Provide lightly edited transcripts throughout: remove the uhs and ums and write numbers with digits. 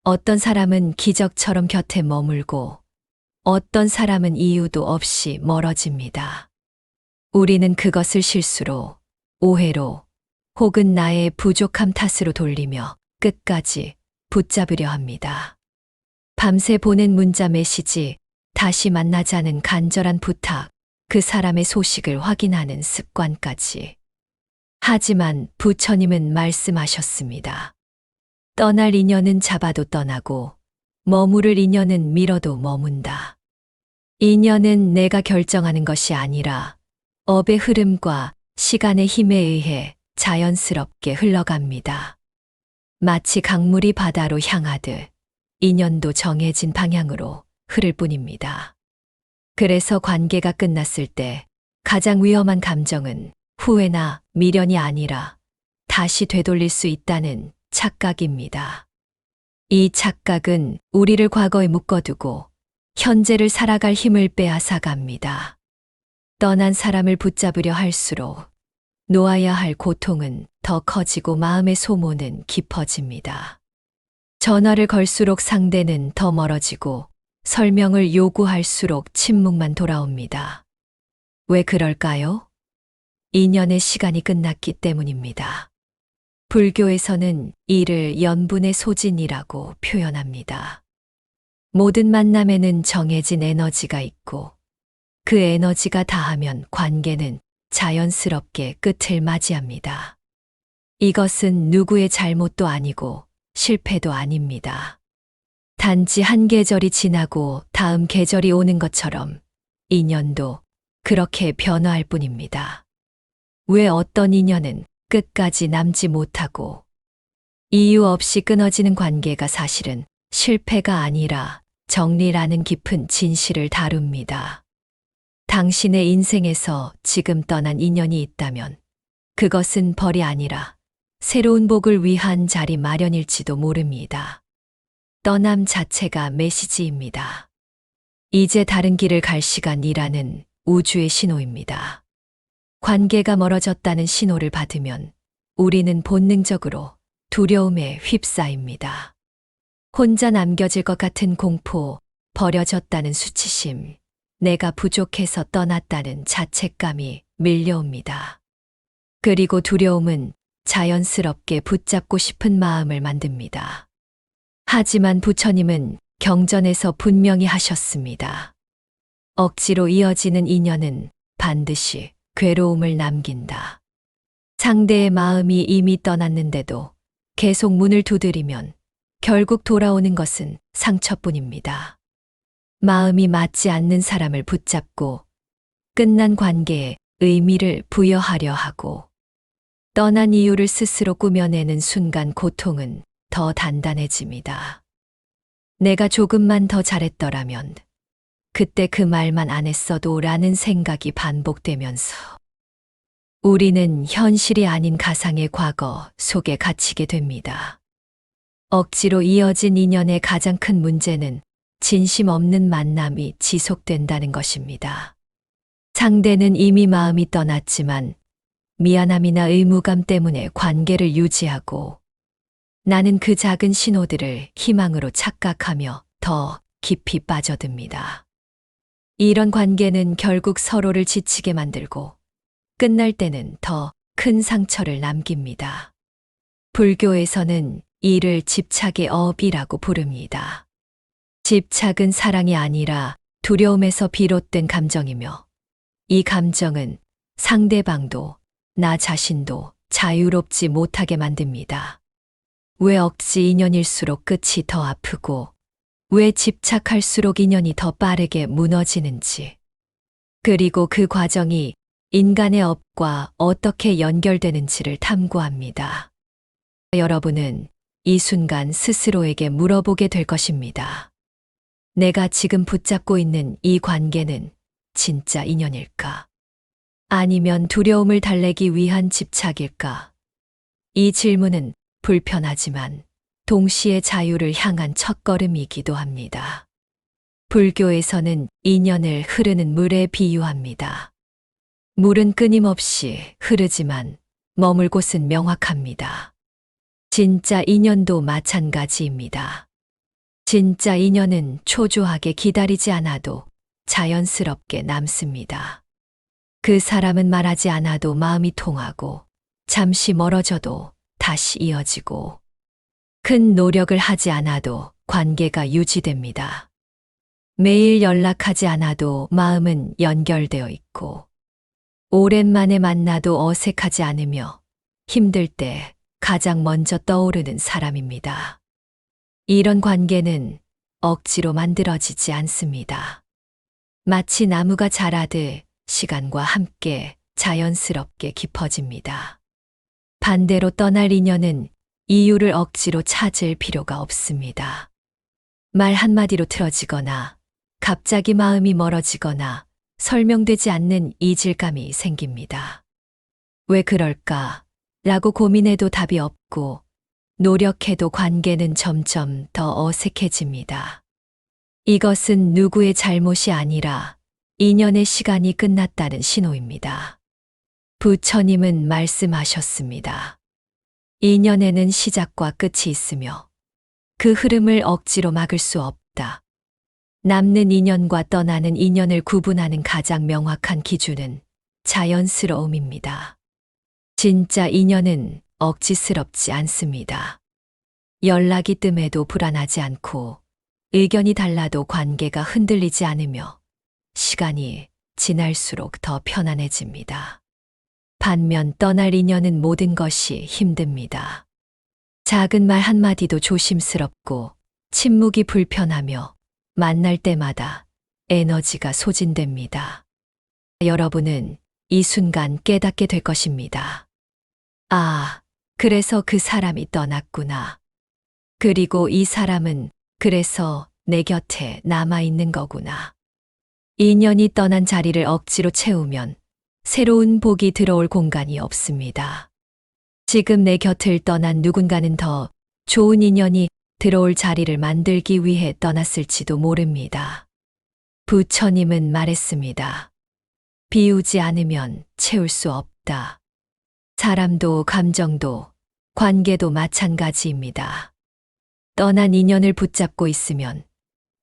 어떤 사람은 기적처럼 곁에 머물고 어떤 사람은 이유도 없이 멀어집니다. 우리는 그것을 실수로, 오해로, 혹은 나의 부족함 탓으로 돌리며 끝까지 붙잡으려 합니다. 밤새 보낸 문자 메시지, 다시 만나자는 간절한 부탁, 그 사람의 소식을 확인하는 습관까지. 하지만 부처님은 말씀하셨습니다. 떠날 인연은 잡아도 떠나고 머무를 인연은 밀어도 머문다. 인연은 내가 결정하는 것이 아니라 업의 흐름과 시간의 힘에 의해 자연스럽게 흘러갑니다. 마치 강물이 바다로 향하듯 인연도 정해진 방향으로 흐를 뿐입니다. 그래서 관계가 끝났을 때 가장 위험한 감정은 후회나 미련이 아니라 다시 되돌릴 수 있다는 착각입니다. 이 착각은 우리를 과거에 묶어두고 현재를 살아갈 힘을 빼앗아갑니다. 떠난 사람을 붙잡으려 할수록 놓아야 할 고통은 더 커지고 마음의 소모는 깊어집니다. 전화를 걸수록 상대는 더 멀어지고 설명을 요구할수록 침묵만 돌아옵니다. 왜 그럴까요? 인연의 시간이 끝났기 때문입니다. 불교에서는 이를 연분의 소진이라고 표현합니다. 모든 만남에는 정해진 에너지가 있고 그 에너지가 다하면 관계는 자연스럽게 끝을 맞이합니다. 이것은 누구의 잘못도 아니고 실패도 아닙니다. 단지 한 계절이 지나고 다음 계절이 오는 것처럼 인연도 그렇게 변화할 뿐입니다. 왜 어떤 인연은 끝까지 남지 못하고 이유 없이 끊어지는 관계가 사실은 실패가 아니라 정리라는 깊은 진실을 다룹니다. 당신의 인생에서 지금 떠난 인연이 있다면 그것은 벌이 아니라 새로운 복을 위한 자리 마련일지도 모릅니다. 떠남 자체가 메시지입니다. 이제 다른 길을 갈 시간이라는 우주의 신호입니다. 관계가 멀어졌다는 신호를 받으면 우리는 본능적으로 두려움에 휩싸입니다. 혼자 남겨질 것 같은 공포, 버려졌다는 수치심, 내가 부족해서 떠났다는 자책감이 밀려옵니다. 그리고 두려움은 자연스럽게 붙잡고 싶은 마음을 만듭니다. 하지만 부처님은 경전에서 분명히 하셨습니다. 억지로 이어지는 인연은 반드시 괴로움을 남긴다. 상대의 마음이 이미 떠났는데도 계속 문을 두드리면 결국 돌아오는 것은 상처뿐입니다. 마음이 맞지 않는 사람을 붙잡고 끝난 관계에 의미를 부여하려 하고 떠난 이유를 스스로 꾸며내는 순간 고통은 더 단단해집니다. 내가 조금만 더 잘했더라면, 그때 그 말만 안 했어도 라는 생각이 반복되면서 우리는 현실이 아닌 가상의 과거 속에 갇히게 됩니다. 억지로 이어진 인연의 가장 큰 문제는 진심 없는 만남이 지속된다는 것입니다. 상대는 이미 마음이 떠났지만 미안함이나 의무감 때문에 관계를 유지하고 나는 그 작은 신호들을 희망으로 착각하며 더 깊이 빠져듭니다. 이런 관계는 결국 서로를 지치게 만들고 끝날 때는 더 큰 상처를 남깁니다. 불교에서는 이를 집착의 업이라고 부릅니다. 집착은 사랑이 아니라 두려움에서 비롯된 감정이며 이 감정은 상대방도 나 자신도 자유롭지 못하게 만듭니다. 왜 억지 인연일수록 끝이 더 아프고 왜 집착할수록 인연이 더 빠르게 무너지는지, 그리고 그 과정이 인간의 업과 어떻게 연결되는지를 탐구합니다. 여러분은 이 순간 스스로에게 물어보게 될 것입니다. 내가 지금 붙잡고 있는 이 관계는 진짜 인연일까? 아니면 두려움을 달래기 위한 집착일까? 이 질문은 불편하지만 동시에 자유를 향한 첫걸음이기도 합니다. 불교에서는 인연을 흐르는 물에 비유합니다. 물은 끊임없이 흐르지만 머물 곳은 명확합니다. 진짜 인연도 마찬가지입니다. 진짜 인연은 초조하게 기다리지 않아도 자연스럽게 남습니다. 그 사람은 말하지 않아도 마음이 통하고 잠시 멀어져도 다시 이어지고 큰 노력을 하지 않아도 관계가 유지됩니다. 매일 연락하지 않아도 마음은 연결되어 있고 오랜만에 만나도 어색하지 않으며 힘들 때 가장 먼저 떠오르는 사람입니다. 이런 관계는 억지로 만들어지지 않습니다. 마치 나무가 자라듯 시간과 함께 자연스럽게 깊어집니다. 반대로 떠날 인연은 이유를 억지로 찾을 필요가 없습니다. 말 한마디로 틀어지거나 갑자기 마음이 멀어지거나 설명되지 않는 이질감이 생깁니다. 왜 그럴까? 라고 고민해도 답이 없고 노력해도 관계는 점점 더 어색해집니다. 이것은 누구의 잘못이 아니라 인연의 시간이 끝났다는 신호입니다. 부처님은 말씀하셨습니다. 인연에는 시작과 끝이 있으며 그 흐름을 억지로 막을 수 없다. 남는 인연과 떠나는 인연을 구분하는 가장 명확한 기준은 자연스러움입니다. 진짜 인연은 억지스럽지 않습니다. 연락이 뜸해도 불안하지 않고 의견이 달라도 관계가 흔들리지 않으며 시간이 지날수록 더 편안해집니다. 반면 떠날 인연은 모든 것이 힘듭니다. 작은 말 한마디도 조심스럽고 침묵이 불편하며 만날 때마다 에너지가 소진됩니다. 여러분은 이 순간 깨닫게 될 것입니다. 아, 그래서 그 사람이 떠났구나. 그리고 이 사람은 그래서 내 곁에 남아있는 거구나. 인연이 떠난 자리를 억지로 채우면 새로운 복이 들어올 공간이 없습니다. 지금 내 곁을 떠난 누군가는 더 좋은 인연이 들어올 자리를 만들기 위해 떠났을지도 모릅니다. 부처님은 말했습니다. 비우지 않으면 채울 수 없다. 사람도 감정도 관계도 마찬가지입니다. 떠난 인연을 붙잡고 있으면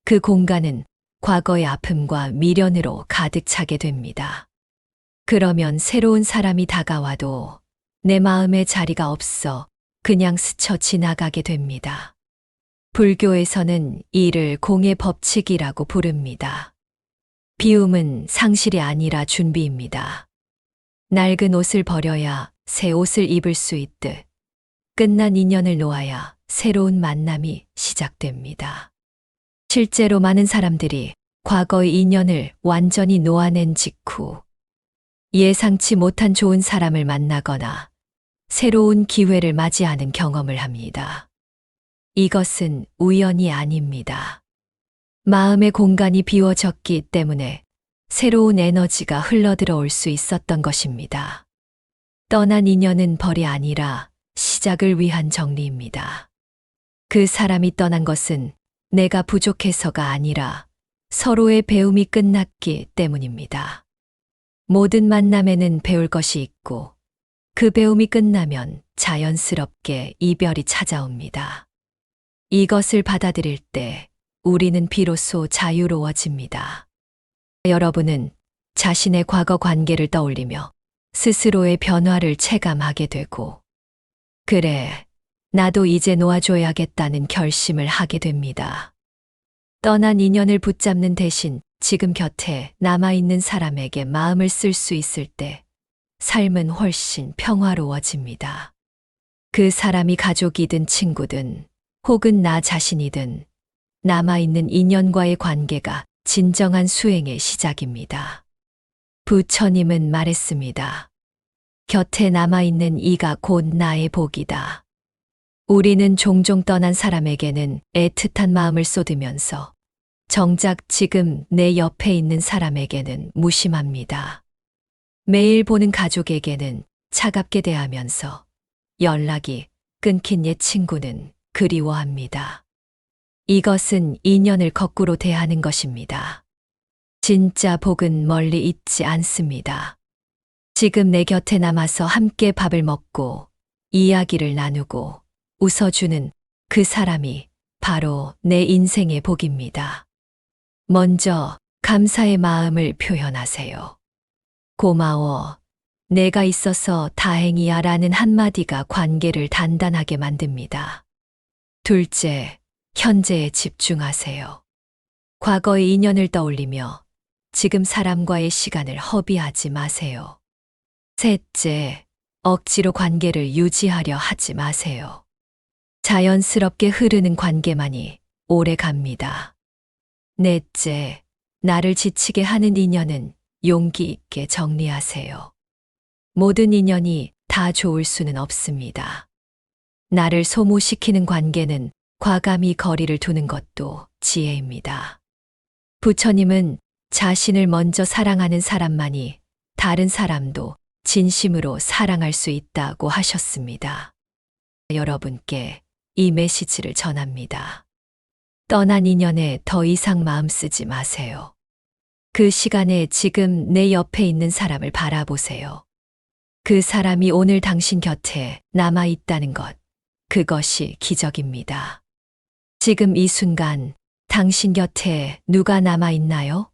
그 공간은 과거의 아픔과 미련으로 가득 차게 됩니다. 그러면 새로운 사람이 다가와도 내 마음에 자리가 없어 그냥 스쳐 지나가게 됩니다. 불교에서는 이를 공의 법칙이라고 부릅니다. 비움은 상실이 아니라 준비입니다. 낡은 옷을 버려야 새 옷을 입을 수 있듯 끝난 인연을 놓아야 새로운 만남이 시작됩니다. 실제로 많은 사람들이 과거의 인연을 완전히 놓아낸 직후 예상치 못한 좋은 사람을 만나거나 새로운 기회를 맞이하는 경험을 합니다. 이것은 우연이 아닙니다. 마음의 공간이 비워졌기 때문에 새로운 에너지가 흘러들어올 수 있었던 것입니다. 떠난 인연은 벌이 아니라 시작을 위한 정리입니다. 그 사람이 떠난 것은 내가 부족해서가 아니라 서로의 배움이 끝났기 때문입니다. 모든 만남에는 배울 것이 있고 그 배움이 끝나면 자연스럽게 이별이 찾아옵니다. 이것을 받아들일 때 우리는 비로소 자유로워집니다. 여러분은 자신의 과거 관계를 떠올리며 스스로의 변화를 체감하게 되고 그래, 나도 이제 놓아줘야겠다는 결심을 하게 됩니다. 떠난 인연을 붙잡는 대신 지금 곁에 남아있는 사람에게 마음을 쓸 수 있을 때 삶은 훨씬 평화로워집니다. 그 사람이 가족이든 친구든 혹은 나 자신이든 남아있는 인연과의 관계가 진정한 수행의 시작입니다. 부처님은 말했습니다. 곁에 남아있는 이가 곧 나의 복이다. 우리는 종종 떠난 사람에게는 애틋한 마음을 쏟으면서 정작 지금 내 옆에 있는 사람에게는 무심합니다. 매일 보는 가족에게는 차갑게 대하면서 연락이 끊긴 옛 친구는 그리워합니다. 이것은 인연을 거꾸로 대하는 것입니다. 진짜 복은 멀리 있지 않습니다. 지금 내 곁에 남아서 함께 밥을 먹고 이야기를 나누고 웃어주는 그 사람이 바로 내 인생의 복입니다. 먼저 감사의 마음을 표현하세요. 고마워. 내가 있어서 다행이야 라는 한마디가 관계를 단단하게 만듭니다. 둘째, 현재에 집중하세요. 과거의 인연을 떠올리며 지금 사람과의 시간을 허비하지 마세요. 셋째, 억지로 관계를 유지하려 하지 마세요. 자연스럽게 흐르는 관계만이 오래 갑니다. 넷째, 나를 지치게 하는 인연은 용기 있게 정리하세요. 모든 인연이 다 좋을 수는 없습니다. 나를 소모시키는 관계는 과감히 거리를 두는 것도 지혜입니다. 부처님은 자신을 먼저 사랑하는 사람만이 다른 사람도 진심으로 사랑할 수 있다고 하셨습니다. 여러분께 이 메시지를 전합니다. 떠난 인연에 더 이상 마음 쓰지 마세요. 그 시간에 지금 내 옆에 있는 사람을 바라보세요. 그 사람이 오늘 당신 곁에 남아 있다는 것, 그것이 기적입니다. 지금 이 순간 당신 곁에 누가 남아 있나요?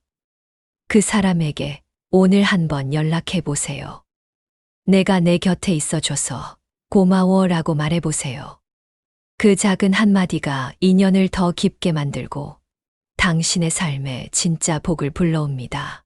그 사람에게 오늘 한번 연락해 보세요. 내가 내 곁에 있어줘서 고마워라고 말해보세요. 그 작은 한마디가 인연을 더 깊게 만들고 당신의 삶에 진짜 복을 불러옵니다.